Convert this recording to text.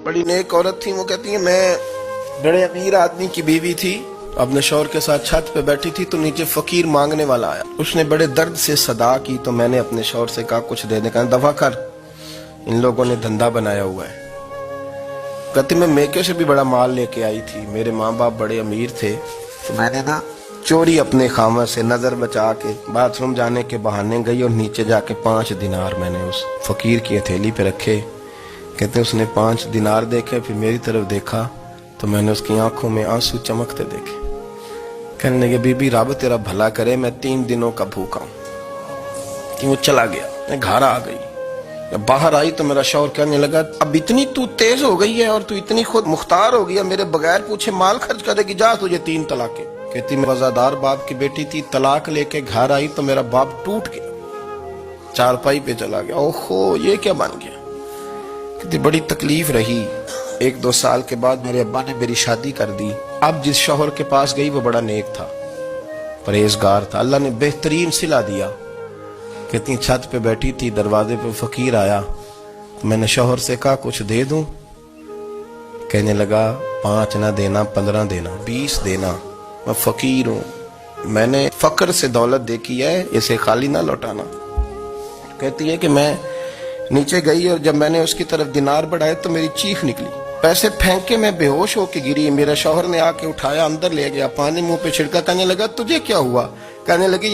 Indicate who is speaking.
Speaker 1: बड़ी नेक औरत थी। वो कहती है मैं बड़े अमीर आदमी की बीवी थी, अपने शौहर के साथ छत पे बैठी थी तो नीचे फकीर मांगने वाला आया। उसने बड़े दर्द से सदा की तो मैंने अपने शौहर से कहा कुछ देने का, दफा कर, इन लोगों ने धंधा बनाया हुआ है। कहती मैं मेके से भी बड़ा माल लेके आई थी, मेरे माँ बाप बड़े अमीर थे तो मैंने ना चोरी अपने खामर से नजर बचा के बाथरूम जाने के बहाने गई और नीचे जाके 5 दिनार मैंने उस फकीर की हथेली पे रखे। कहते उसने 5 दिनार देखे, फिर मेरी तरफ देखा तो मैंने उसकी आंखों में आंसू चमकते देखे। कहने लगे बीबी रब तेरा भला करे, मैं 3 दिनों का भूखा हूं। कि वो चला गया, मैं घर आ गई। बाहर आई तो मेरा शौहर कहने लगा अब इतनी तू तेज हो गई है और तू इतनी खुद मुख्तार हो गई है, मेरे बगैर पूछे माल खर्च करेगी, जा तुझे 3 तलाके। कहती मैं वफादार बाप की बेटी थी, तलाक लेके घर आई तो मेरा बाप टूट गया, चारपाई पे चला गया। ओहो ये क्या बन गया। कहती बड़ी तकलीफ रही। 1-2 साल के बाद मेरे अब्बा ने मेरी शादी कर दी। अब जिस शौहर के पास गई वो बड़ा नेक था, परहेजगार था, अल्लाह ने बेहतरीन सिला दिया। कहती छत पे बैठी थी, दरवाजे पे फकीर आया तो मैंने शौहर से कहा कुछ दे दूं। कहने लगा 5 ना देना, 15 देना, 20 देना, मैं फकीर हूं, मैंने फक्र से दौलत देखी है, इसे खाली ना लौटाना। कहती है कि मैं नीचे गई और जब मैंने उसकी तरफ दिनार बढ़ाए तो मेरी चीख निकली, पैसे फेंक के मैं बेहोश होके गिरी। मेरा शौहर ने आके उठाया, अंदर ले गया, पानी मुंह पे छिड़का। कहने लगा तुझे क्या हुआ। कहने लगी